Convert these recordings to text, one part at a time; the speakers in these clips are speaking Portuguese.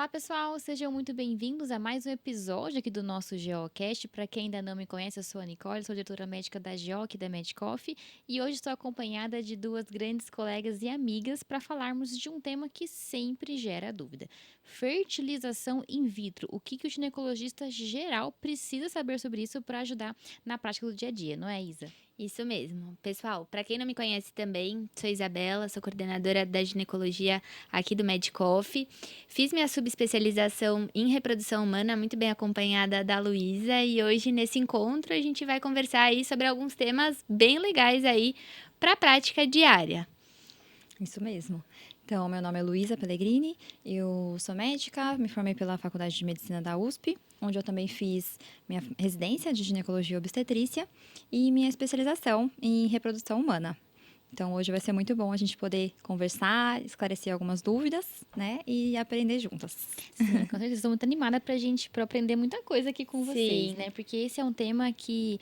Olá, pessoal! Sejam muito bem-vindos a mais um episódio aqui do nosso GeoCast. Para quem ainda não me conhece, eu sou a Nicole, sou diretora médica da Geo aqui da Medcoff e hoje estou acompanhada de duas grandes colegas e amigas para falarmos de um tema que sempre gera dúvida: fertilização in vitro. O que o ginecologista geral precisa saber sobre isso para ajudar na prática do dia a dia, não é, Isa? Isso mesmo. Pessoal, para quem não me conhece também, sou Isabela, sou coordenadora da ginecologia aqui do Medcoff. Fiz minha subespecialização em reprodução humana, muito bem acompanhada da Luísa, e hoje nesse encontro a gente vai conversar aí sobre alguns temas bem legais aí para a prática diária. Isso mesmo. Então, meu nome é Luísa Pellegrini, eu sou médica, me formei pela Faculdade de Medicina da USP, onde eu também fiz minha residência de ginecologia e obstetrícia e minha especialização em reprodução humana. Então, hoje vai ser muito bom a gente poder conversar, esclarecer algumas dúvidas, né, e aprender juntas. Sim, com certeza. Estou muito animada para aprender muita coisa aqui com vocês, Sim. né? Porque esse é um tema que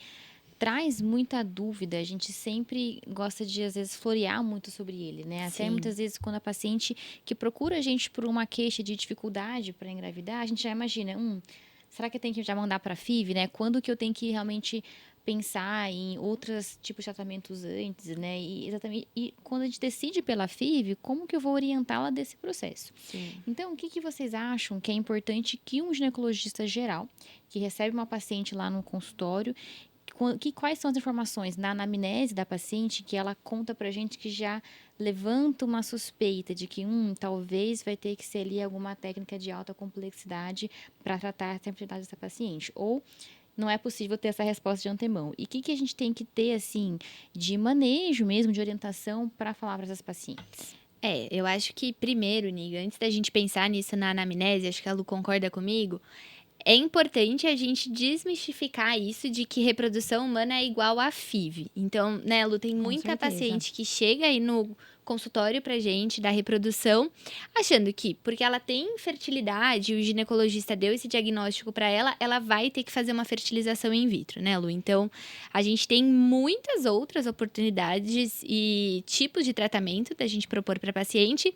traz muita dúvida. A gente sempre gosta de, às vezes, florear muito sobre ele, né? Até Sim. muitas vezes, quando a paciente que procura a gente por uma queixa de dificuldade para engravidar, a gente já imagina, será que eu tenho que já mandar para a FIV, né? Quando que eu tenho que realmente pensar em outros tipos de tratamentos antes, né? E exatamente, e quando a gente decide pela FIV, como que eu vou orientá-la desse processo? Sim. Então, o que vocês acham que é importante que um ginecologista geral, que recebe uma paciente lá no consultório, quais são as informações na anamnese da paciente que ela conta pra gente que já levanta uma suspeita de que talvez vai ter que ser ali alguma técnica de alta complexidade para tratar a infertilidade dessa paciente, ou não é possível ter essa resposta de antemão. E o que a gente tem que ter, assim, de manejo mesmo, de orientação para falar para essas pacientes? Eu acho que primeiro, Niga, antes da gente pensar nisso na anamnese, acho que a Lu concorda comigo, é importante a gente desmistificar isso de que reprodução humana é igual a FIV. Então, né, Lu, tem Com muita certeza. paciente que chega aí no consultório pra gente da reprodução, achando que porque ela tem fertilidade, o ginecologista deu esse diagnóstico pra ela, ela vai ter que fazer uma fertilização in vitro, né, Lu? Então, a gente tem muitas outras oportunidades e tipos de tratamento da gente propor pra paciente.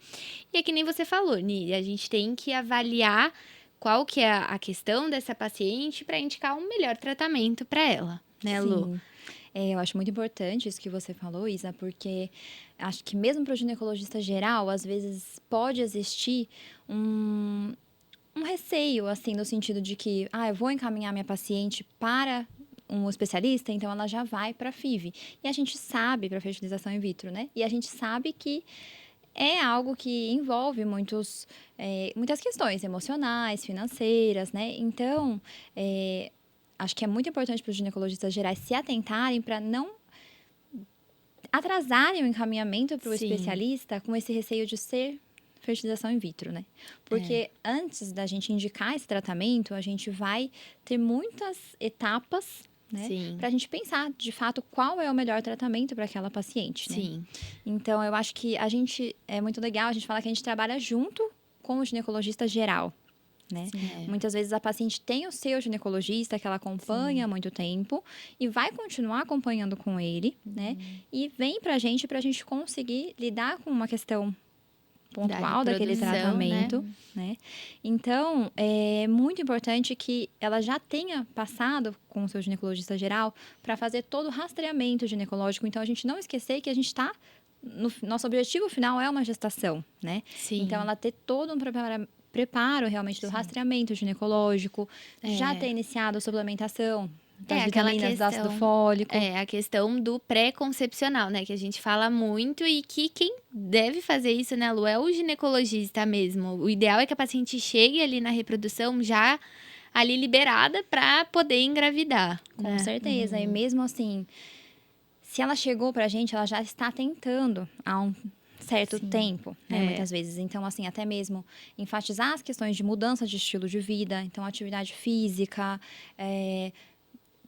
E é que nem você falou, Ni, a gente tem que avaliar qual que é a questão dessa paciente para indicar um melhor tratamento para ela, né, Lu? Sim. Eu acho muito importante isso que você falou, Isa, porque acho que mesmo para o ginecologista geral, às vezes pode existir um receio, assim, no sentido de que, eu vou encaminhar minha paciente para um especialista, então ela já vai para a FIV. E a gente sabe, para fertilização in vitro, né? E a gente sabe que é algo que envolve muitas questões emocionais, financeiras, né? Então, acho que é muito importante para os ginecologistas gerais se atentarem para não atrasarem o encaminhamento para o Sim. especialista com esse receio de ser fertilização in vitro, né? Porque antes da gente indicar esse tratamento, a gente vai ter muitas etapas, né? Sim. Para a gente pensar, de fato, qual é o melhor tratamento para aquela paciente, né? Sim. Então, eu acho que é muito legal a gente falar que a gente trabalha junto com o ginecologista geral, né? Muitas vezes a paciente tem o seu ginecologista que ela acompanha há muito tempo e vai continuar acompanhando com ele, né? E vem pra gente conseguir lidar com uma questão pontual daquele reprodução, tratamento, né? Então, é muito importante que ela já tenha passado com o seu ginecologista geral para fazer todo o rastreamento ginecológico. Então, a gente não esquecer que a gente está nosso objetivo final é uma gestação, né? Sim. Então, ela ter todo um preparo realmente do rastreamento ginecológico, já ter iniciado a suplementação das vitaminas, do ácido fólico. A questão do pré-concepcional, né? Que a gente fala muito e que quem deve fazer isso, né, Lu, é o ginecologista mesmo. O ideal é que a paciente chegue ali na reprodução já ali liberada para poder engravidar. Com certeza. E mesmo assim, se ela chegou pra gente, ela já está tentando há um certo tempo, né, muitas vezes. Então, assim, até mesmo enfatizar as questões de mudança de estilo de vida, então, atividade física,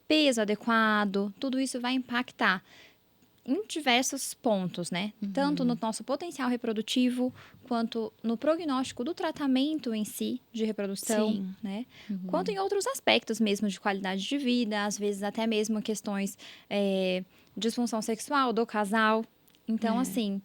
peso adequado, tudo isso vai impactar em diversos pontos, né? Tanto no nosso potencial reprodutivo, quanto no prognóstico do tratamento em si, de reprodução, né? Quanto em outros aspectos mesmo de qualidade de vida, às vezes até mesmo questões disfunção sexual do casal. Então, assim,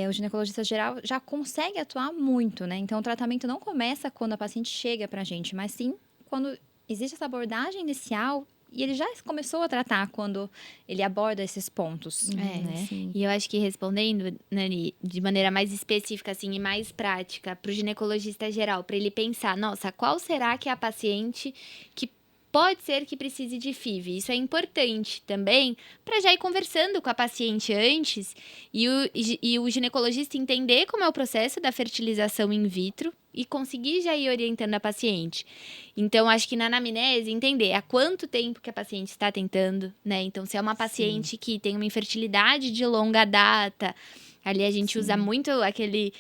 o ginecologista geral já consegue atuar muito, né? Então, o tratamento não começa quando a paciente chega pra gente, mas sim quando existe essa abordagem inicial e ele já começou a tratar quando ele aborda esses pontos, né? Sim. E eu acho que respondendo, Nani, de maneira mais específica assim e mais prática para o ginecologista geral, para ele pensar, nossa, qual será que é a paciente que pode ser que precise de FIV? Isso é importante também para já ir conversando com a paciente antes e o ginecologista entender como é o processo da fertilização in vitro e conseguir já ir orientando a paciente. Então, acho que na anamnese, entender há quanto tempo que a paciente está tentando, né? Então, se é uma paciente que tem uma infertilidade de longa data, ali a gente usa muito aquele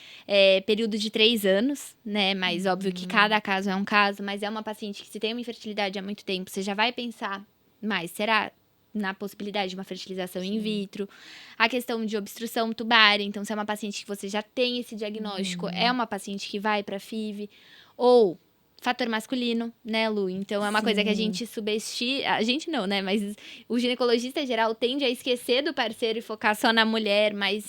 período de 3 anos, né? Mas óbvio que cada caso é um caso, mas é uma paciente que se tem uma infertilidade há muito tempo, você já vai pensar mais, será na possibilidade de uma fertilização in vitro, a questão de obstrução tubar, então se é uma paciente que você já tem esse diagnóstico, é uma paciente que vai para FIV, ou fator masculino, né, Lu? Então é uma coisa que a gente subestima, a gente não, né, mas o ginecologista geral tende a esquecer do parceiro e focar só na mulher, mas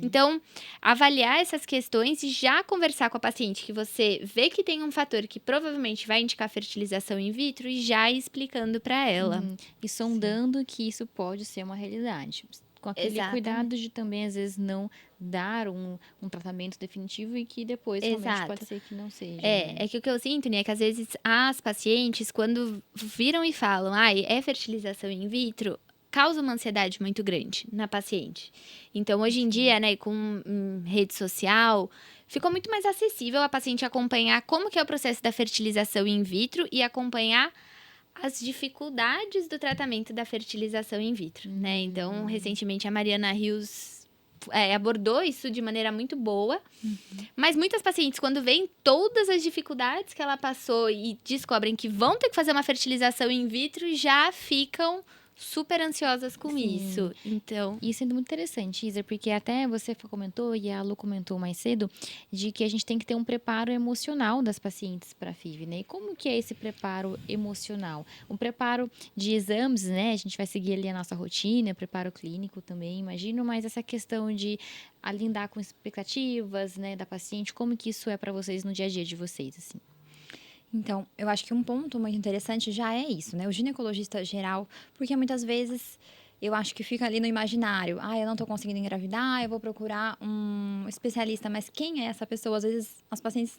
então avaliar essas questões e já conversar com a paciente que você vê que tem um fator que provavelmente vai indicar fertilização in vitro e já ir explicando para ela. E sondando que isso pode ser uma realidade. Com aquele Exatamente. cuidado de também, às vezes, não dar um tratamento definitivo e que depois realmente Exato. pode ser que não seja. né? É que o que eu sinto, né, é que às vezes as pacientes, quando viram e falam, é fertilização in vitro, causa uma ansiedade muito grande na paciente. Então, hoje em dia, né, com rede social, ficou muito mais acessível a paciente acompanhar como que é o processo da fertilização in vitro e acompanhar as dificuldades do tratamento da fertilização in vitro, né? Então, recentemente, a Mariana Rios abordou isso de maneira muito boa, mas muitas pacientes, quando veem todas as dificuldades que ela passou e descobrem que vão ter que fazer uma fertilização in vitro, já ficam super ansiosas com isso. Então, Isso é muito interessante, Isa, porque até você comentou e a Lu comentou mais cedo de que a gente tem que ter um preparo emocional das pacientes para a FIV, né? E como que é esse preparo emocional? Um preparo de exames, né? A gente vai seguir ali a nossa rotina, preparo clínico também, imagino, mas essa questão de lidar com expectativas, né, da paciente, como que isso é para vocês no dia a dia de vocês, assim? Então, eu acho que um ponto muito interessante já é isso, né? O ginecologista geral, porque muitas vezes eu acho que fica ali no imaginário. Eu não tô conseguindo engravidar, eu vou procurar um especialista. Mas quem é essa pessoa? Às vezes as pacientes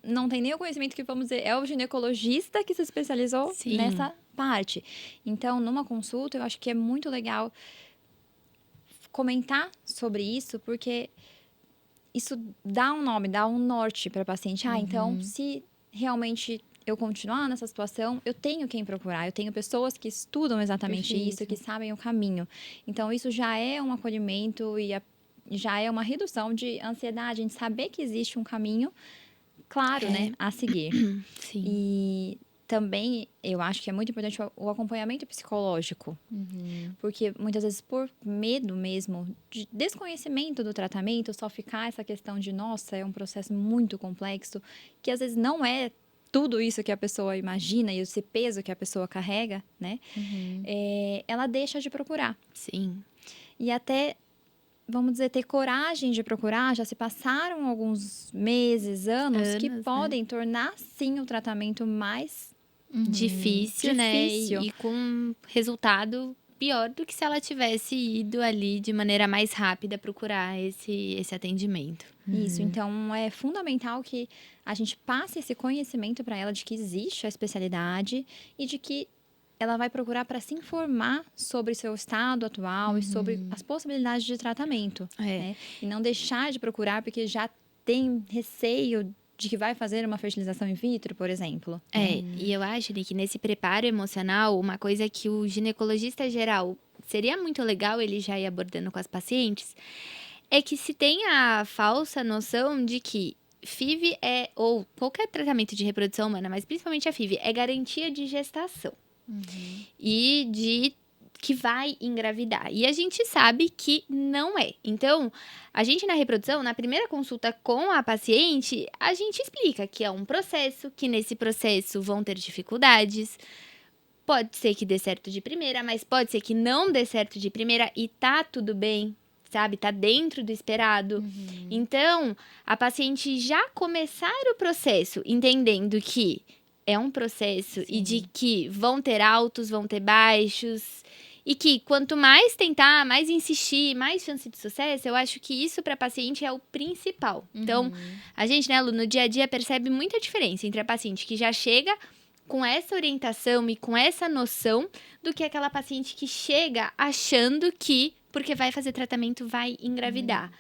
não têm nem o conhecimento que, vamos dizer, é o ginecologista que se especializou Sim. nessa parte. Então, numa consulta, eu acho que é muito legal comentar sobre isso, porque isso dá um nome, dá um norte para a paciente. Então, se realmente eu continuar nessa situação, eu tenho quem procurar. Eu tenho pessoas que estudam exatamente isso, que sabem o caminho. Então, isso já é um acolhimento e já é uma redução de ansiedade, de saber que existe um caminho claro, né, a seguir. sim. E também eu acho que é muito importante o acompanhamento psicológico. Porque muitas vezes, por medo mesmo, de desconhecimento do tratamento, só ficar essa questão de, nossa, é um processo muito complexo, que às vezes não é tudo isso que a pessoa imagina e esse peso que a pessoa carrega, né? Ela deixa de procurar. Sim. E até, vamos dizer, ter coragem de procurar, já se passaram alguns meses, anos que Anos, né? podem tornar, sim, o tratamento mais Difícil, né? Difícil. E com resultado pior do que se ela tivesse ido ali de maneira mais rápida procurar esse atendimento. Isso, então é fundamental que a gente passe esse conhecimento para ela de que existe a especialidade e de que ela vai procurar para se informar sobre seu estado atual e sobre as possibilidades de tratamento. Né? E não deixar de procurar porque já tem receio de que vai fazer uma fertilização in vitro, por exemplo. E eu acho, Nick, que nesse preparo emocional, uma coisa que o ginecologista geral seria muito legal ele já ir abordando com as pacientes, é que se tem a falsa noção de que FIV ou qualquer tratamento de reprodução humana, mas principalmente a FIV, é garantia de gestação. E de que vai engravidar. E a gente sabe que não é. Então, a gente na reprodução, na primeira consulta com a paciente, a gente explica que é um processo, que nesse processo vão ter dificuldades. Pode ser que dê certo de primeira, mas pode ser que não dê certo de primeira e tá tudo bem sabe? Tá dentro do esperado. Então, a paciente já começar o processo entendendo que é um processo e de que vão ter altos, vão ter baixos. E que quanto mais tentar, mais insistir, mais chance de sucesso, eu acho que isso para a paciente é o principal. Então, a gente, né, Lu, no dia a dia percebe muita diferença entre a paciente que já chega com essa orientação e com essa noção do que aquela paciente que chega achando que, porque vai fazer tratamento, vai engravidar.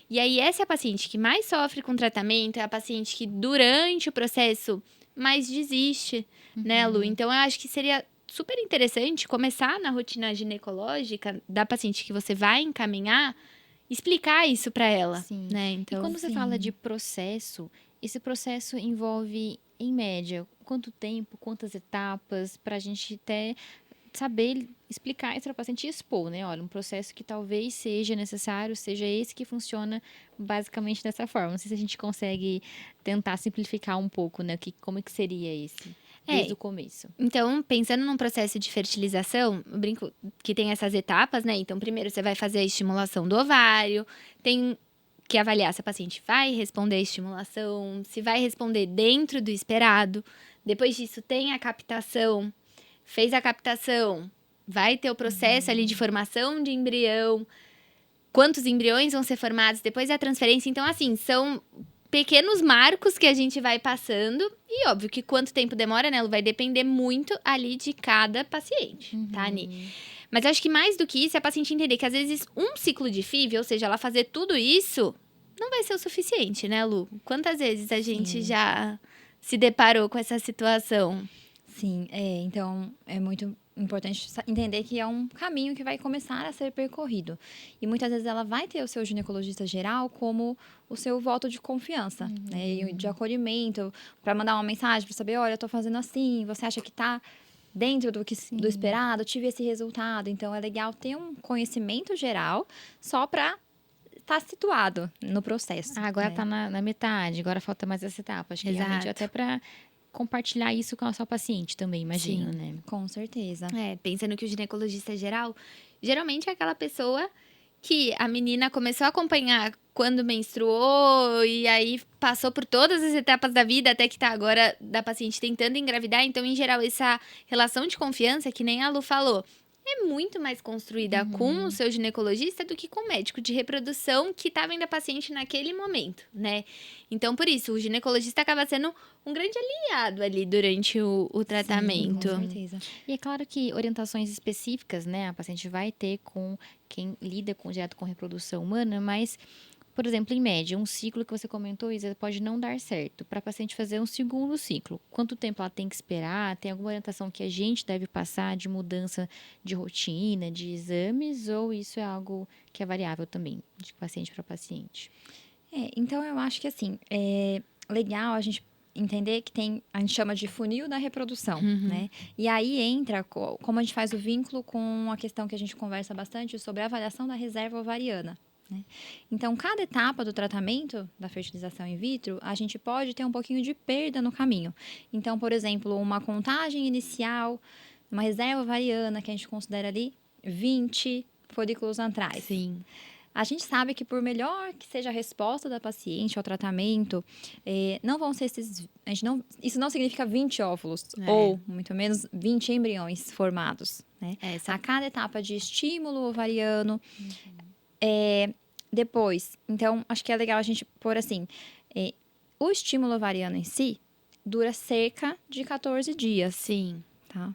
E aí, essa é a paciente que mais sofre com tratamento, é a paciente que durante o processo mais desiste, né, Lu? Então, eu acho que seria super interessante começar na rotina ginecológica da paciente que você vai encaminhar, explicar isso para ela, Sim. né? E Então, quando você fala de processo, esse processo envolve, em média, quanto tempo, quantas etapas, para a gente até saber explicar isso para o paciente e expor, né? Olha, um processo que talvez seja necessário, seja esse que funciona basicamente dessa forma. Não sei se a gente consegue tentar simplificar um pouco, né? Como é que seria esse, desde o começo. Então, pensando num processo de fertilização, eu brinco que tem essas etapas, né? Então, primeiro você vai fazer a estimulação do ovário, tem que avaliar se a paciente vai responder a estimulação, se vai responder dentro do esperado. Depois disso, tem a captação. Fez a captação, vai ter o processo ali de formação de embrião, quantos embriões vão ser formados, depois a transferência. Então, assim, são pequenos marcos que a gente vai passando. E óbvio que quanto tempo demora, né, Lu, vai depender muito ali de cada paciente, tá, Ani? Mas eu acho que mais do que isso é a paciente entender que às vezes um ciclo de FIV, ou seja, ela fazer tudo isso, não vai ser o suficiente, né, Lu? Quantas vezes a gente já se deparou com essa situação? Sim, então é muito importante entender que é um caminho que vai começar a ser percorrido. E muitas vezes ela vai ter o seu ginecologista geral como o seu voto de confiança, né? E de acolhimento, para mandar uma mensagem, para saber, olha, eu tô fazendo assim, você acha que tá dentro do esperado, tive esse resultado. Então é legal ter um conhecimento geral só para estar situado no processo. Agora né? tá na metade, agora falta mais essa etapa. Acho que realmente Exato. até para compartilhar isso com a sua paciente também, imagino, Sim. né? Com certeza. Pensando que o ginecologista geral, geralmente é aquela pessoa que a menina começou a acompanhar quando menstruou e aí passou por todas as etapas da vida até que tá agora da paciente tentando engravidar. Então, em geral, essa relação de confiança, que nem a Lu falou, é muito mais construída com o seu ginecologista do que com o médico de reprodução que tá vendo a paciente naquele momento, né? Então, por isso, o ginecologista acaba sendo um grande aliado ali durante o tratamento. Com certeza. E é claro que orientações específicas, né, a paciente vai ter com quem lida direto com reprodução humana, mas, por exemplo, em média, um ciclo que você comentou, Isa, pode não dar certo. Para a paciente fazer um segundo ciclo, quanto tempo ela tem que esperar? Tem alguma orientação que a gente deve passar de mudança de rotina, de exames, ou isso é algo que é variável também, de paciente para paciente? Então eu acho que assim, é legal a gente entender que a gente chama de funil da reprodução, né? E aí entra como a gente faz o vínculo com a questão que a gente conversa bastante sobre a avaliação da reserva ovariana. Né? Então, cada etapa do tratamento da fertilização in vitro, a gente pode ter um pouquinho de perda no caminho. Então, por exemplo, uma contagem inicial, uma reserva ovariana que a gente considera ali 20 folículos antrais. Sim. A gente sabe que por melhor que seja a resposta da paciente ao tratamento, não vão ser esses... isso não significa 20 óvulos, ou, muito menos, 20 embriões formados, né? A cada etapa de estímulo ovariano. Depois, então, acho que é legal a gente pôr assim, o estímulo ovariano em si dura cerca de 14 dias. Sim. Tá?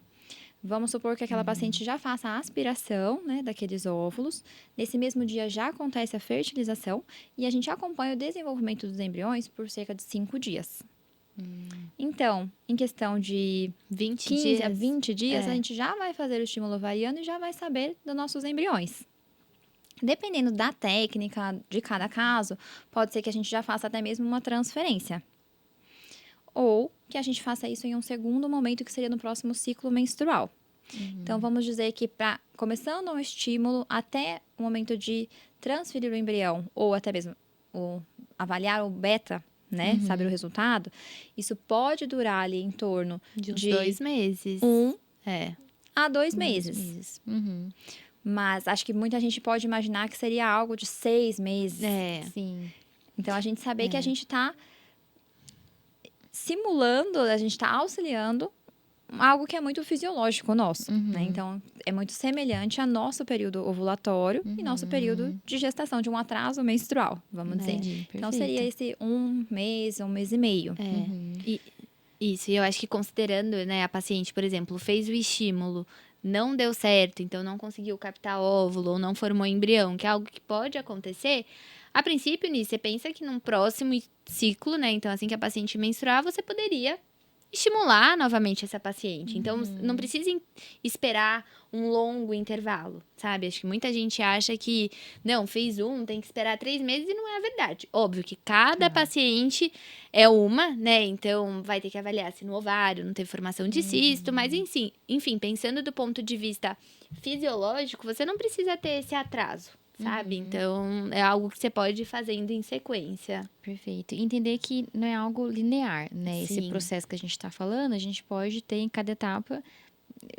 Vamos supor que aquela paciente já faça a aspiração, né, daqueles óvulos. Nesse mesmo dia já acontece a fertilização e a gente acompanha o desenvolvimento dos embriões por cerca de 5 dias. Então, em questão de 20 15 dias. a 20 dias, a gente já vai fazer o estímulo ovariano e já vai saber dos nossos embriões. Dependendo da técnica de cada caso, pode ser que a gente já faça até mesmo uma transferência. Ou que a gente faça isso em um segundo momento, que seria no próximo ciclo menstrual. Então, vamos dizer que começando um estímulo até o momento de transferir o embrião, ou até mesmo avaliar o beta, né, saber o resultado, isso pode durar ali em torno De uns de 2 meses. 1 É. a 2 meses. Mas acho que muita gente pode imaginar que seria algo de 6 meses. Sim. Então, a gente saber que a gente está simulando, a gente está auxiliando algo que é muito fisiológico nosso, né? Então, é muito semelhante a nosso período ovulatório e nosso período de gestação, de um atraso menstrual, vamos dizer. Entendi, Então, seria esse 1 mês e meio. Isso, e eu acho que considerando, né, a paciente, por exemplo, fez o estímulo, não deu certo, então não conseguiu captar óvulo ou não formou embrião, que é algo que pode acontecer. A princípio, nisso, você pensa que num próximo ciclo, né, então assim que a paciente menstruar, você poderia estimular novamente essa paciente. Então, não precisa esperar um longo intervalo, sabe? Acho que muita gente acha que, não, fez tem que esperar 3 meses e não é a verdade. Óbvio que cada paciente é uma, né? Então, vai ter que avaliar se no ovário não teve formação de cisto, mas enfim, pensando do ponto de vista fisiológico, você não precisa ter esse atraso. Sabe? Então, é algo que você pode ir fazendo em sequência. Perfeito. E entender que não é algo linear, né? Esse Sim. processo que a gente está falando, a gente pode ter em cada etapa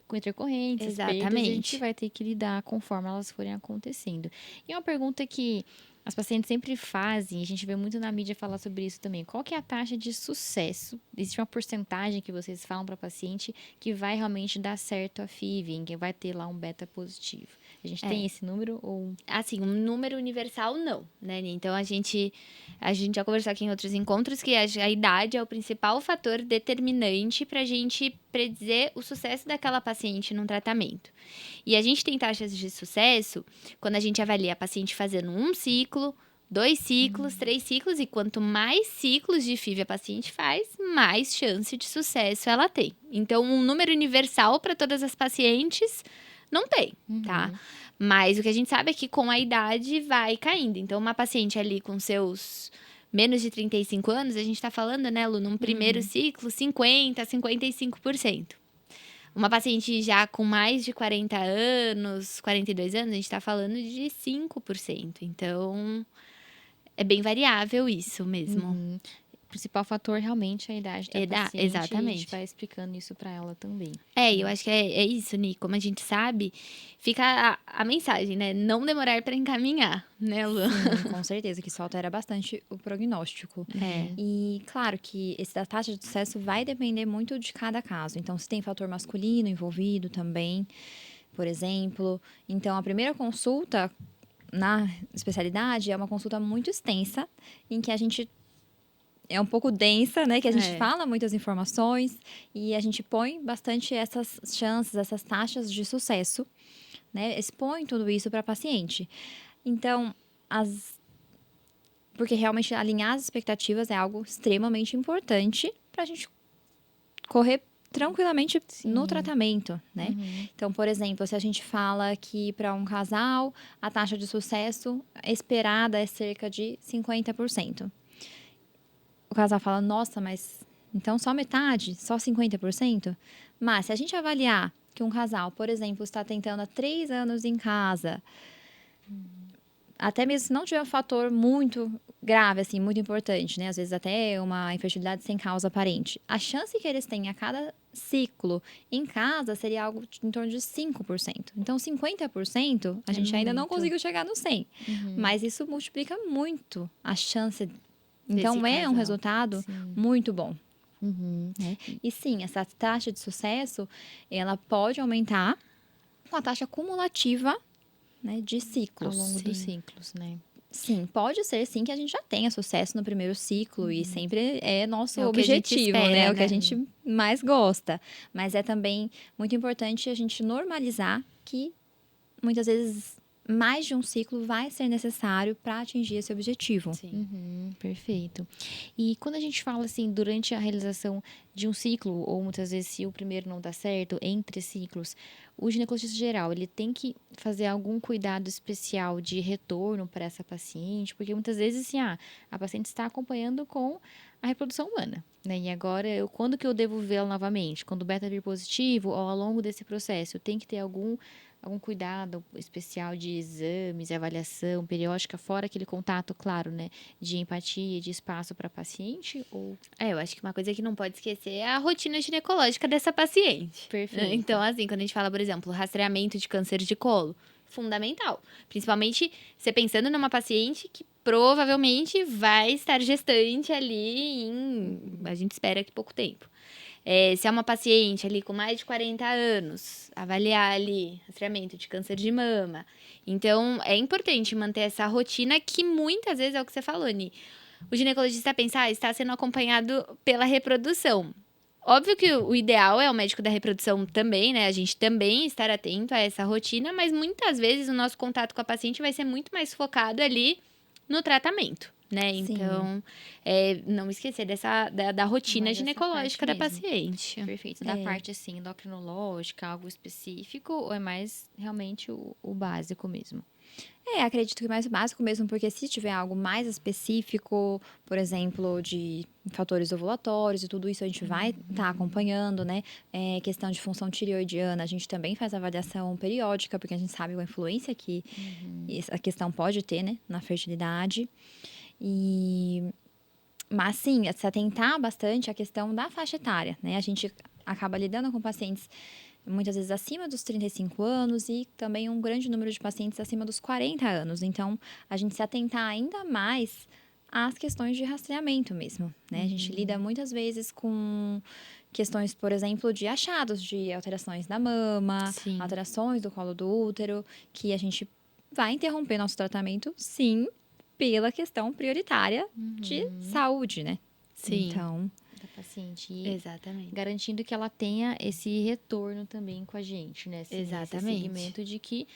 com intercorrentes, Exatamente. perdas, e a gente vai ter que lidar conforme elas forem acontecendo. E uma pergunta que as pacientes sempre fazem, a gente vê muito na mídia falar sobre isso também. Qual que é a taxa de sucesso? Existe uma porcentagem que vocês falam para a paciente que vai realmente dar certo a FIV, que vai ter lá um beta positivo? A gente tem esse número ou... Assim, um número universal, não, né? Então, a gente já conversou aqui em outros encontros que a idade é o principal fator determinante para a gente predizer o sucesso daquela paciente num tratamento. E a gente tem taxas de sucesso quando a gente avalia a paciente fazendo 1 ciclo, 2 ciclos, 3 ciclos, e quanto mais ciclos de FIV a paciente faz, mais chance de sucesso ela tem. Então, um número universal para todas as pacientes não tem, tá? Mas o que a gente sabe é que com a idade vai caindo. Então, uma paciente ali com seus menos de 35 anos, a gente tá falando, né, Lu, num primeiro ciclo, 50%, 55%. Uma paciente já com mais de 40 anos, 42 anos, a gente tá falando de 5%. Então, é bem variável isso mesmo. O principal fator realmente é a idade da paciente. Exatamente. E a gente vai explicando isso para ela também. Eu acho que é isso, Ni. Como a gente sabe, fica a mensagem, né? Não demorar para encaminhar, né, Lu? Sim, com certeza, que isso altera bastante o prognóstico. E claro que a taxa de sucesso vai depender muito de cada caso. Então, se tem fator masculino envolvido também, por exemplo. Então, a primeira consulta na especialidade é uma consulta muito extensa, em que a gente é um pouco densa, né? Que a gente fala muitas informações e a gente põe bastante essas chances, essas taxas de sucesso, né? Expõe tudo isso para a paciente. Então, porque realmente alinhar as expectativas é algo extremamente importante para a gente correr tranquilamente no tratamento, né? Então, por exemplo, se a gente fala que para um casal a taxa de sucesso esperada é cerca de 50%. O casal fala, nossa, mas então só metade? Só 50%? Mas se a gente avaliar que um casal, por exemplo, está tentando há 3 anos em casa, até mesmo se não tiver um fator muito grave, assim, muito importante, né? Às vezes até uma infertilidade sem causa aparente. A chance que eles têm a cada ciclo em casa seria algo em torno de 5%. Então, 50%, a gente ainda não conseguiu chegar no 100%. Mas isso multiplica muito a chance. Então, é um resultado muito bom. Né? E sim, essa taxa de sucesso, ela pode aumentar com a taxa cumulativa, né, de ciclos. Ao longo dos ciclos, né? Sim, pode ser sim que a gente já tenha sucesso no primeiro ciclo e sempre é nosso É o que a gente objetivo, espera, né? O que né? a gente mais gosta. Mas é também muito importante a gente normalizar que muitas vezes mais de um ciclo vai ser necessário para atingir esse objetivo. Perfeito. E quando a gente fala assim, durante a realização de um ciclo, ou muitas vezes se o primeiro não dá certo, entre ciclos, o ginecologista geral, ele tem que fazer algum cuidado especial de retorno para essa paciente, porque muitas vezes assim, a paciente está acompanhando com a reprodução humana, né? E agora, quando que eu devo vê-la novamente? Quando o beta vir positivo ou ao longo desse processo? Eu tenho que ter algum cuidado especial de exames, avaliação periódica, fora aquele contato, claro, né, de empatia, de espaço para paciente? Ou... Eu acho que uma coisa que não pode esquecer é a rotina ginecológica dessa paciente. Perfeito. Então, assim, quando a gente fala, por exemplo, rastreamento de câncer de colo, fundamental. Principalmente você pensando numa paciente que provavelmente vai estar gestante ali a gente espera que pouco tempo. Se é uma paciente ali com mais de 40 anos, avaliar ali rastreamento de câncer de mama. Então, é importante manter essa rotina que muitas vezes é o que você falou, Ni. O ginecologista pensa, está sendo acompanhado pela reprodução. Óbvio que o ideal é o médico da reprodução também, né? A gente também estar atento a essa rotina, mas muitas vezes o nosso contato com a paciente vai ser muito mais focado ali no tratamento, né? Sim. Então, não esquecer da rotina Mais essa ginecológica da parte mesmo. paciente. Perfeito. Da parte, assim, endocrinológica, algo específico, ou é mais realmente o básico mesmo? Acredito que mais básico mesmo, porque se tiver algo mais específico, por exemplo, de fatores ovulatórios e tudo isso, a gente vai estar acompanhando, né? Questão de função tireoidiana, a gente também faz avaliação periódica, porque a gente sabe a influência que a questão pode ter, né, na fertilidade. Mas sim, se atentar bastante à questão da faixa etária, né? A gente acaba lidando com pacientes muitas vezes acima dos 35 anos e também um grande número de pacientes acima dos 40 anos. Então, a gente se atentar ainda mais às questões de rastreamento mesmo, né? A gente lida muitas vezes com questões, por exemplo, de achados de alterações da mama, Sim. alterações do colo do útero, que a gente vai interromper nosso tratamento, sim, pela questão prioritária de saúde, né? Sim. Então, Da paciente. E Exatamente. garantindo que ela tenha esse retorno também com a gente, né? Assim, Exatamente. Esse segmento de que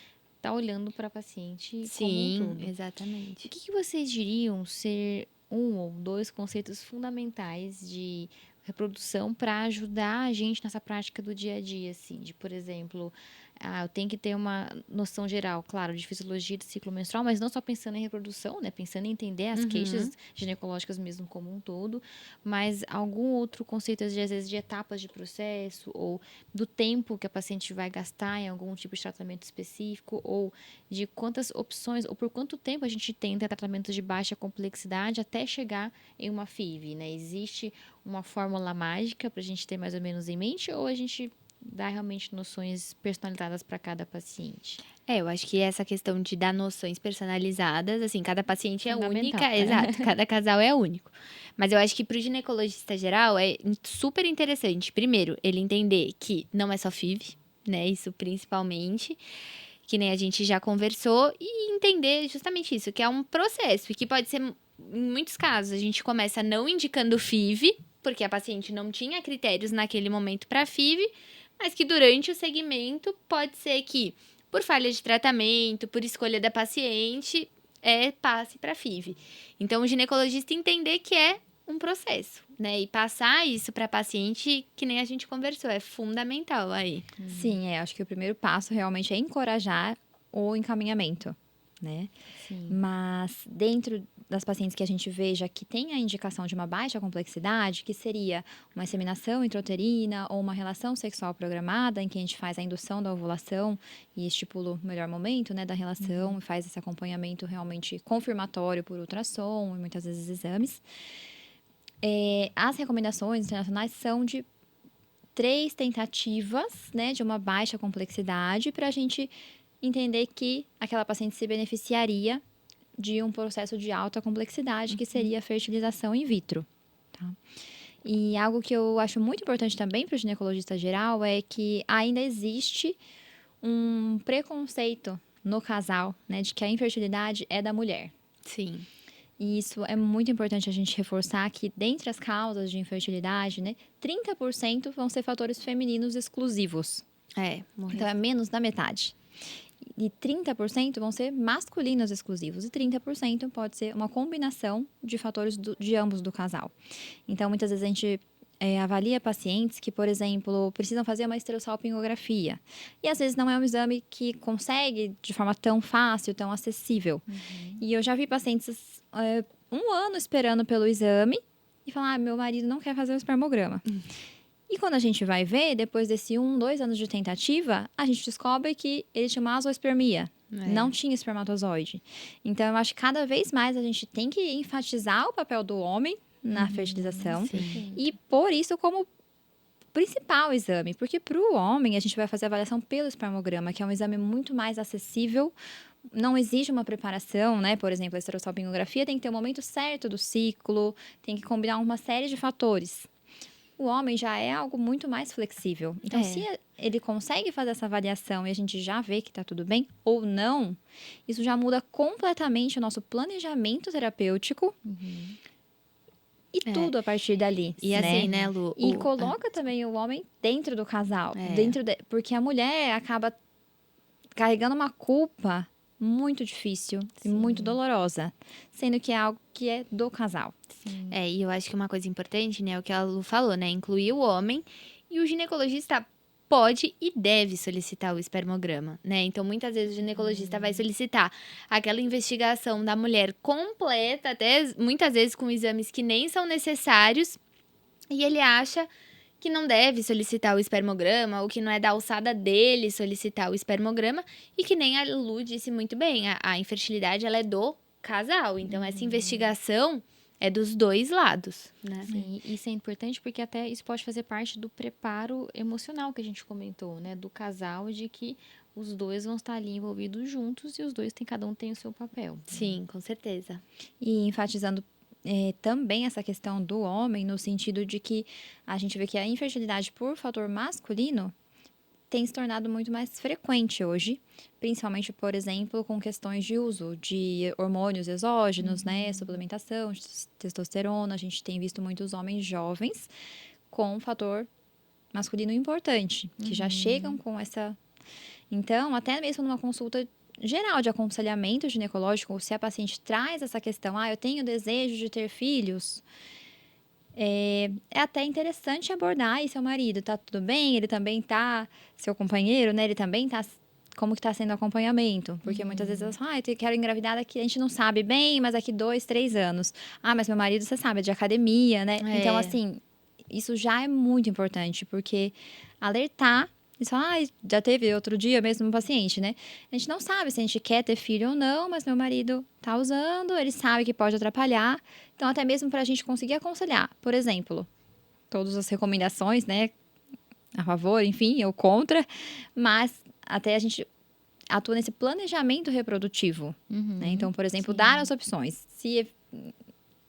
tá olhando para a paciente como um Sim, todo. O exatamente. que vocês diriam ser um ou dois conceitos fundamentais de reprodução para ajudar a gente nessa prática do dia a dia, assim, de, por exemplo, eu tenho que ter uma noção geral, claro, de fisiologia do ciclo menstrual, mas não só pensando em reprodução, né? Pensando em entender as queixas ginecológicas mesmo como um todo, mas algum outro conceito, às vezes, de etapas de processo, ou do tempo que a paciente vai gastar em algum tipo de tratamento específico, ou de quantas opções, ou por quanto tempo a gente tenta tratamentos de baixa complexidade até chegar em uma FIV, né? Existe uma fórmula mágica para a gente ter mais ou menos em mente, ou a gente dá realmente noções personalizadas para cada paciente? Eu acho que essa questão de dar noções personalizadas, assim, cada paciente é Fundamental. única, exato, cada casal é único. Mas eu acho que pro ginecologista geral é super interessante, primeiro, ele entender que não é só FIV, né, isso principalmente, que nem a gente já conversou, e entender justamente isso, que é um processo, e que pode ser, em muitos casos, a gente começa não indicando FIV, porque a paciente não tinha critérios naquele momento para FIV, mas que durante o segmento pode ser que, por falha de tratamento, por escolha da paciente, passe para FIV. Então, o ginecologista entender que é um processo, né? E passar isso para a paciente, que nem a gente conversou, é fundamental aí. sim, acho que o primeiro passo realmente é encorajar o encaminhamento, né? Sim. Mas dentro das pacientes que a gente veja que tem a indicação de uma baixa complexidade, que seria uma inseminação intrauterina ou uma relação sexual programada, em que a gente faz a indução da ovulação e estipula o melhor momento, né, da relação e faz esse acompanhamento realmente confirmatório por ultrassom e muitas vezes exames. As recomendações internacionais são de 3 tentativas, né, de uma baixa complexidade para a gente entender que aquela paciente se beneficiaria de um processo de alta complexidade, que seria a fertilização in vitro. Tá? E algo que eu acho muito importante também para o ginecologista geral é que ainda existe um preconceito no casal, né, de que a infertilidade é da mulher. Sim. E isso é muito importante a gente reforçar que, dentre as causas de infertilidade, né, 30% vão ser fatores femininos exclusivos. Então, é menos da metade. E 30% vão ser masculinos exclusivos. E 30% pode ser uma combinação de fatores de ambos do casal. Então, muitas vezes a gente avalia pacientes que, por exemplo, precisam fazer uma esterossalpingografia. E às vezes não é um exame que consegue de forma tão fácil, tão acessível. E eu já vi pacientes 1 ano esperando pelo exame e falar, meu marido não quer fazer o espermograma. E quando a gente vai ver, depois desse 1, 2 anos de tentativa, a gente descobre que ele tinha uma azoospermia. Não tinha espermatozoide. Então, eu acho que cada vez mais a gente tem que enfatizar o papel do homem na fertilização. Sim. E pôr isso como principal exame, porque para o homem a gente vai fazer a avaliação pelo espermograma, que é um exame muito mais acessível, não exige uma preparação, né? Por exemplo, a esterossalpingografia tem que ter o momento certo do ciclo, tem que combinar uma série de fatores. O homem já é algo muito mais flexível. Então, se ele consegue fazer essa avaliação e a gente já vê que está tudo bem ou não, isso já muda completamente o nosso planejamento terapêutico e tudo a partir dali. E assim, né, Lu? E coloca também o homem dentro do casal. Porque a mulher acaba carregando uma culpa muito difícil e muito dolorosa. Sendo que é algo que é do casal. Sim. E eu acho que uma coisa importante, né, é o que a Lu falou, né? Incluir o homem e o ginecologista pode e deve solicitar o espermograma, né? Então, muitas vezes o ginecologista vai solicitar aquela investigação da mulher completa, até muitas vezes com exames que nem são necessários, e ele acha que não deve solicitar o espermograma, ou que não é da alçada dele solicitar o espermograma, e que nem a Lu disse muito bem, a infertilidade ela é do casal, então essa investigação é dos dois lados, né? Sim, isso é importante porque até isso pode fazer parte do preparo emocional que a gente comentou, né? Do casal, de que os dois vão estar ali envolvidos juntos e os dois cada um tem o seu papel. Sim, com certeza. E enfatizando também essa questão do homem, no sentido de que a gente vê que a infertilidade por fator masculino tem se tornado muito mais frequente hoje, principalmente, por exemplo, com questões de uso de hormônios exógenos, né, suplementação, de testosterona. A gente tem visto muitos homens jovens com um fator masculino importante, que já chegam com essa... Então, até mesmo numa consulta geral de aconselhamento ginecológico, se a paciente traz essa questão, eu tenho desejo de ter filhos... É até interessante abordar e seu marido, tá tudo bem? Ele também tá, seu companheiro, né? Ele também tá, como que tá sendo o acompanhamento? Porque muitas vezes elas falam, eu quero engravidar daqui, a gente não sabe bem, mas daqui 2, 3 anos. Mas meu marido, você sabe, é de academia, né? Então, assim, isso já é muito importante, porque alertar, isso, já teve outro dia mesmo um paciente, né? A gente não sabe se a gente quer ter filho ou não, mas meu marido tá usando, ele sabe que pode atrapalhar. Então, até mesmo para a gente conseguir aconselhar, por exemplo, todas as recomendações, né? A favor, enfim, ou contra, mas até a gente atua nesse planejamento reprodutivo, né? Então, por exemplo, dar as opções. Se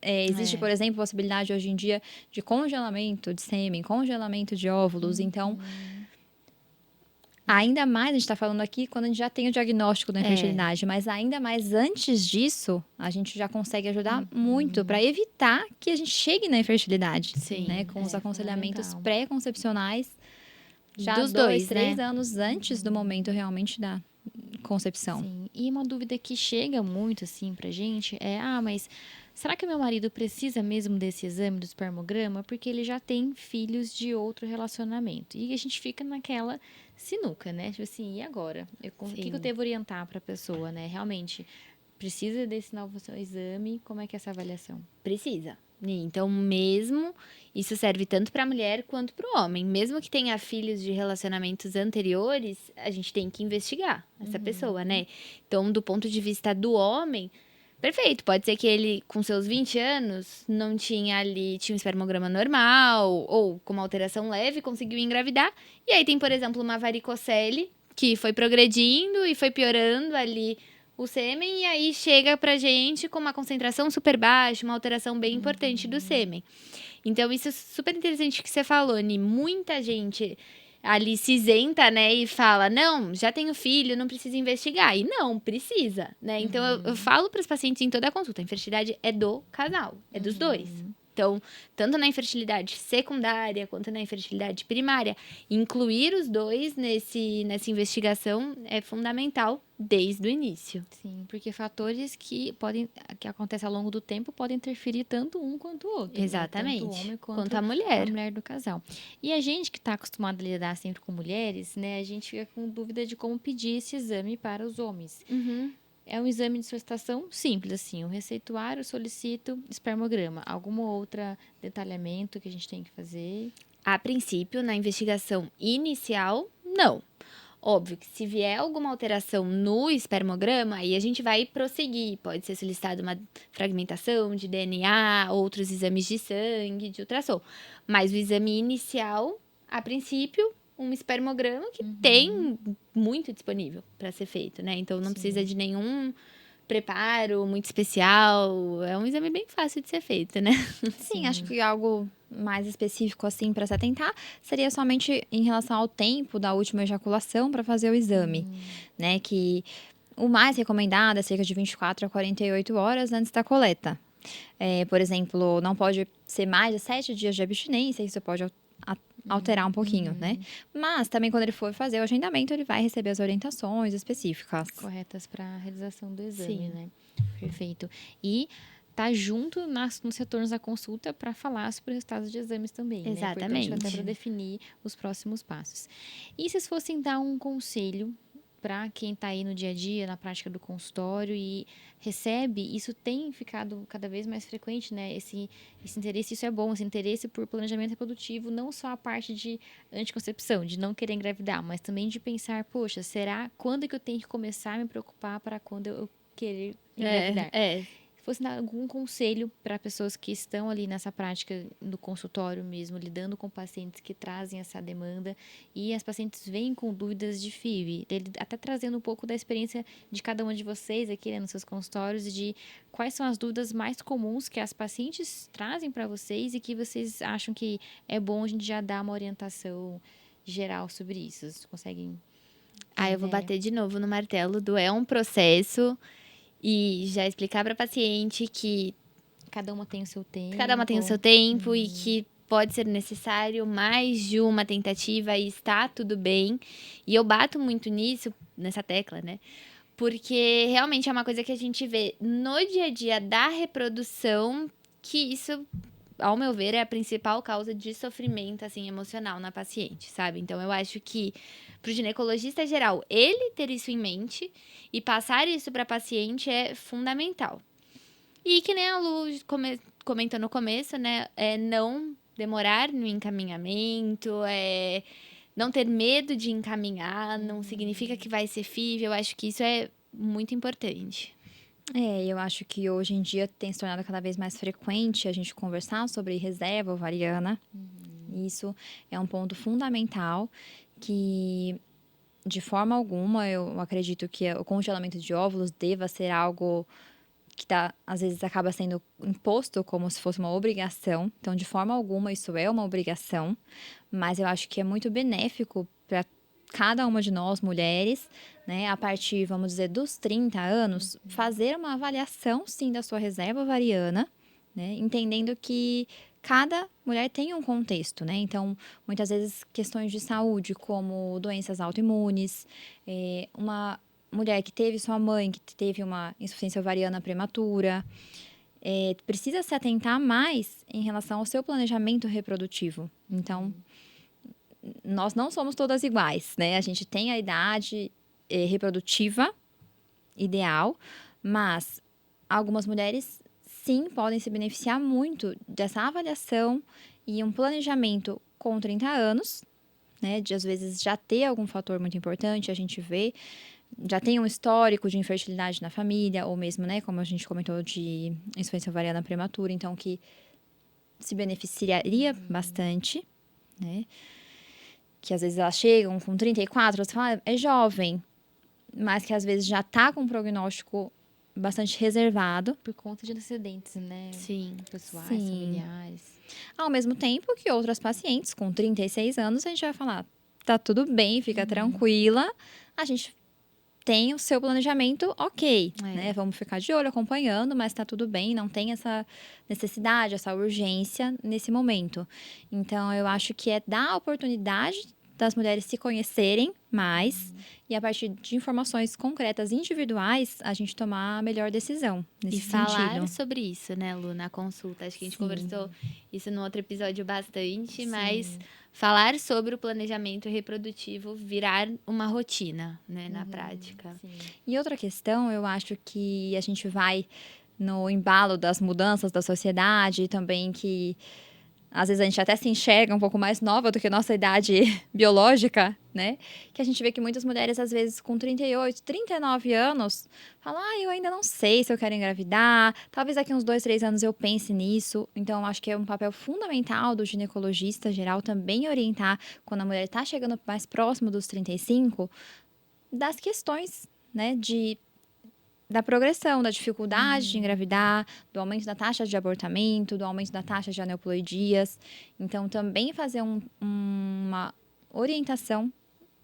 existe, por exemplo, possibilidade hoje em dia de congelamento de sêmen, congelamento de óvulos, então... Ainda mais, a gente está falando aqui quando a gente já tem o diagnóstico da infertilidade, mas ainda mais antes disso, a gente já consegue ajudar muito para evitar que a gente chegue na infertilidade. Sim, né? Com os aconselhamentos fundamental. pré-concepcionais, já Dos 2, dois, 3 né? anos antes do momento realmente da concepção. Sim, e uma dúvida que chega muito, assim, pra gente é, mas será que meu marido precisa mesmo desse exame do espermograma? Porque ele já tem filhos de outro relacionamento. E a gente fica naquela sinuca, né? Tipo assim, e agora? O que eu devo orientar pra pessoa, né? Realmente, precisa desse novo exame? Como é que é essa avaliação? Precisa. Então, mesmo, isso serve tanto para a mulher quanto para o homem. Mesmo que tenha filhos de relacionamentos anteriores, a gente tem que investigar essa pessoa, né? Então, do ponto de vista do homem, perfeito. Pode ser que ele, com seus 20 anos, não tinha um espermograma normal, ou com uma alteração leve, conseguiu engravidar. E aí tem, por exemplo, uma varicocele, que foi progredindo e foi piorando ali o sêmen, e aí chega pra gente com uma concentração super baixa, uma alteração bem importante do sêmen. Então, isso é super interessante que você falou, Ni. Muita gente ali se isenta, né, e fala, não, já tenho filho, não precisa investigar. E não, precisa, né? Então, eu falo para os pacientes em toda a consulta, a infertilidade é do casal, é dos dois. Então, tanto na infertilidade secundária quanto na infertilidade primária, incluir os dois nessa investigação é fundamental desde o início. Sim, porque fatores que acontecem ao longo do tempo podem interferir tanto um quanto o outro. Exatamente. Né? Tanto o homem quanto a mulher. a mulher do casal. E a gente que está acostumado a lidar sempre com mulheres, né? A gente fica com dúvida de como pedir esse exame para os homens. É um exame de solicitação simples, assim. O receituário, solicito espermograma. Alguma outra detalhamento que a gente tem que fazer? A princípio, na investigação inicial, não. Óbvio que se vier alguma alteração no espermograma, aí a gente vai prosseguir. Pode ser solicitada uma fragmentação de DNA, outros exames de sangue, de ultrassom. Mas o exame inicial a princípio, um espermograma que tem muito disponível para ser feito, né? Então, não precisa de nenhum preparo muito especial. É um exame bem fácil de ser feito, né? Sim, acho que algo mais específico, assim, para se atentar, seria somente em relação ao tempo da última ejaculação para fazer o exame, né? Que o mais recomendado é cerca de 24 a 48 horas antes da coleta. Por exemplo, não pode ser mais de 7 dias de abstinência, isso pode alterar um pouquinho, né? Mas também quando ele for fazer o agendamento, ele vai receber as orientações específicas. Corretas para a realização do exame, Sim. né? Perfeito. E tá junto nos retornos da consulta para falar sobre os resultados de exames também, né? Exatamente. Importante até para definir os próximos passos. E se vocês fossem dar um conselho para quem está aí no dia a dia, na prática do consultório e recebe, isso tem ficado cada vez mais frequente, né? Esse interesse, isso é bom, esse interesse por planejamento reprodutivo, não só a parte de anticoncepção, de não querer engravidar, mas também de pensar, poxa, será quando que eu tenho que começar a me preocupar para quando eu querer engravidar? Se fosse dar algum conselho para pessoas que estão ali nessa prática do consultório mesmo, lidando com pacientes que trazem essa demanda e as pacientes vêm com dúvidas de FIV, até trazendo um pouco da experiência de cada uma de vocês aqui, né, nos seus consultórios, de quais são as dúvidas mais comuns que as pacientes trazem para vocês e que vocês acham que é bom a gente já dar uma orientação geral sobre isso. Vocês conseguem? Eu vou bater de novo no martelo do é um processo e já explicar para paciente que cada uma tem o seu tempo. Cada uma tem o seu tempo e que pode ser necessário mais de uma tentativa e está tudo bem. E eu bato muito nessa tecla, né? Porque realmente é uma coisa que a gente vê no dia a dia da reprodução, que isso, ao meu ver, é a principal causa de sofrimento, assim, emocional na paciente, sabe? Então, eu acho que pro ginecologista geral, ele ter isso em mente e passar isso para paciente é fundamental. E que nem a Lu comentou no começo, né? Não demorar no encaminhamento, não ter medo de encaminhar, não significa que vai ser FIV. Eu acho que isso é muito importante. Eu acho que hoje em dia tem se tornado cada vez mais frequente a gente conversar sobre reserva ovariana. Isso é um ponto fundamental que, de forma alguma, eu acredito que o congelamento de óvulos deva ser algo que às vezes acaba sendo imposto como se fosse uma obrigação. Então, de forma alguma, isso é uma obrigação, mas eu acho que é muito benéfico para cada uma de nós, mulheres, né, a partir, vamos dizer, dos 30 anos, fazer uma avaliação, sim, da sua reserva ovariana, né, entendendo que cada mulher tem um contexto, né? Então, muitas vezes, questões de saúde, como doenças autoimunes, uma mulher que teve sua mãe, que teve uma insuficiência ovariana prematura, precisa se atentar mais em relação ao seu planejamento reprodutivo. Então, nós não somos todas iguais, né? A gente tem a idade reprodutiva ideal, mas algumas mulheres, sim, podem se beneficiar muito dessa avaliação e um planejamento com 30 anos, né? De, às vezes, já ter algum fator muito importante, a gente vê, já tem um histórico de infertilidade na família, ou mesmo, né, como a gente comentou, de insuficiência ovariana prematura, então que se beneficiaria bastante, né? Que às vezes elas chegam com 34, você fala, é jovem, mas que às vezes já tá com um prognóstico bastante reservado. Por conta de antecedentes, né? Sim. Pessoais, Sim. familiares. Ao mesmo tempo que outras pacientes com 36 anos, a gente vai falar, tá tudo bem, fica tranquila, a gente tem o seu planejamento ok, né? Vamos ficar de olho, acompanhando, mas tá tudo bem, não tem essa necessidade, essa urgência nesse momento. Então, eu acho que é dar a oportunidade das mulheres se conhecerem mais e, a partir de informações concretas, individuais, a gente tomar a melhor decisão nesse sentido. E falar sobre isso, né, Lu, na consulta. Acho que a gente conversou isso no outro episódio bastante, mas falar sobre o planejamento reprodutivo virar uma rotina, né, na prática. Sim. E outra questão, eu acho que a gente vai no embalo das mudanças da sociedade, também que às vezes a gente até se enxerga um pouco mais nova do que a nossa idade biológica, né? Que a gente vê que muitas mulheres, às vezes, com 38, 39 anos, falam, eu ainda não sei se eu quero engravidar, talvez daqui uns 2, 3 anos eu pense nisso. Então, acho que é um papel fundamental do ginecologista geral também orientar, quando a mulher está chegando mais próximo dos 35, das questões, né, da progressão, da dificuldade de engravidar, do aumento da taxa de abortamento, do aumento da taxa de aneuploidias. Então, também fazer uma orientação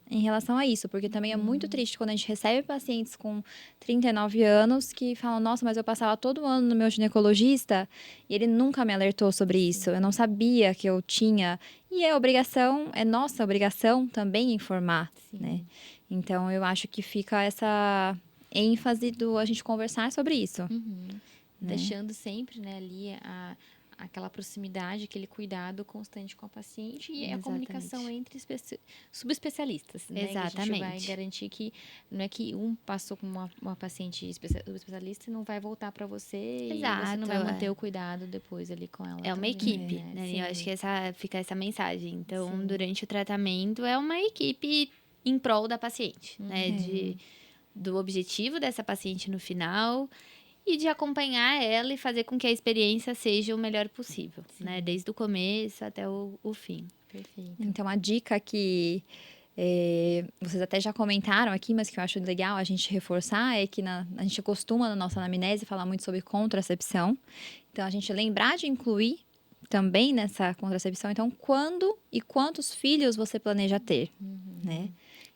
em relação a isso, porque também é muito triste quando a gente recebe pacientes com 39 anos que falam, nossa, mas eu passava todo ano no meu ginecologista e ele nunca me alertou sobre isso, eu não sabia que eu tinha. E é nossa obrigação também informar, né? Então, eu acho que fica essa ênfase do a gente conversar sobre isso. Né? Deixando sempre, né, ali aquela proximidade, aquele cuidado constante com a paciente e a comunicação entre subespecialistas, né? Exatamente. Que a gente vai garantir que não é que um passou com uma paciente subespecialista e não vai voltar para você e você não vai manter o cuidado depois ali com ela. É uma equipe, né? Eu acho que fica essa mensagem. Então, durante o tratamento, é uma equipe em prol da paciente, né? Do objetivo dessa paciente no final e de acompanhar ela e fazer com que a experiência seja o melhor possível, né? Desde o começo até o fim. Perfeito. Então, a dica que vocês até já comentaram aqui, mas que eu acho legal a gente reforçar, é que a gente costuma, na nossa anamnese, falar muito sobre contracepção. Então, a gente lembrar de incluir também nessa contracepção, então, quando e quantos filhos você planeja ter, né?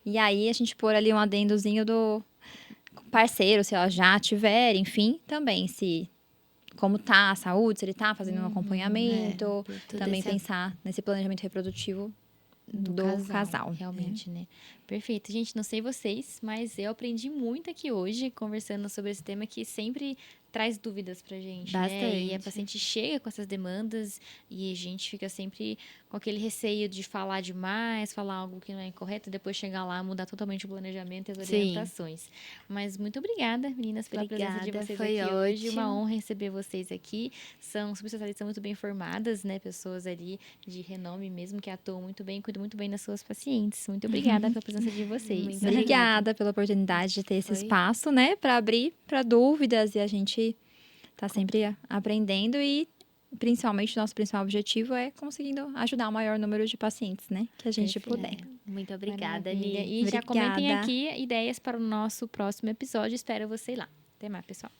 E aí, a gente pôr ali um adendozinho do parceiro, se ela já tiver, enfim, também como tá a saúde, se ele tá fazendo um acompanhamento, também pensar nesse planejamento reprodutivo do casal. Realmente, né? Perfeito. Gente, não sei vocês, mas eu aprendi muito aqui hoje, conversando sobre esse tema que sempre traz dúvidas pra gente, Bastante. né? E a paciente chega com essas demandas e a gente fica sempre com aquele receio de falar demais, falar algo que não é correto, e depois chegar lá, mudar totalmente o planejamento e as orientações. Mas muito obrigada, meninas, pela presença de vocês aqui hoje. Uma honra receber vocês aqui. São subespecialistas muito bem formadas, né? Pessoas ali de renome mesmo, que atuam muito bem, cuidam muito bem das suas pacientes. Muito obrigada pela presença de vocês. Obrigada pela oportunidade de ter esse espaço, né? Para abrir para dúvidas e a gente tá sempre aprendendo e principalmente o nosso principal objetivo é conseguindo ajudar o maior número de pacientes, né? Que a gente puder. Muito obrigada, Maravilha. Ni. E já comentem aqui ideias para o nosso próximo episódio. Espero você lá. Até mais, pessoal.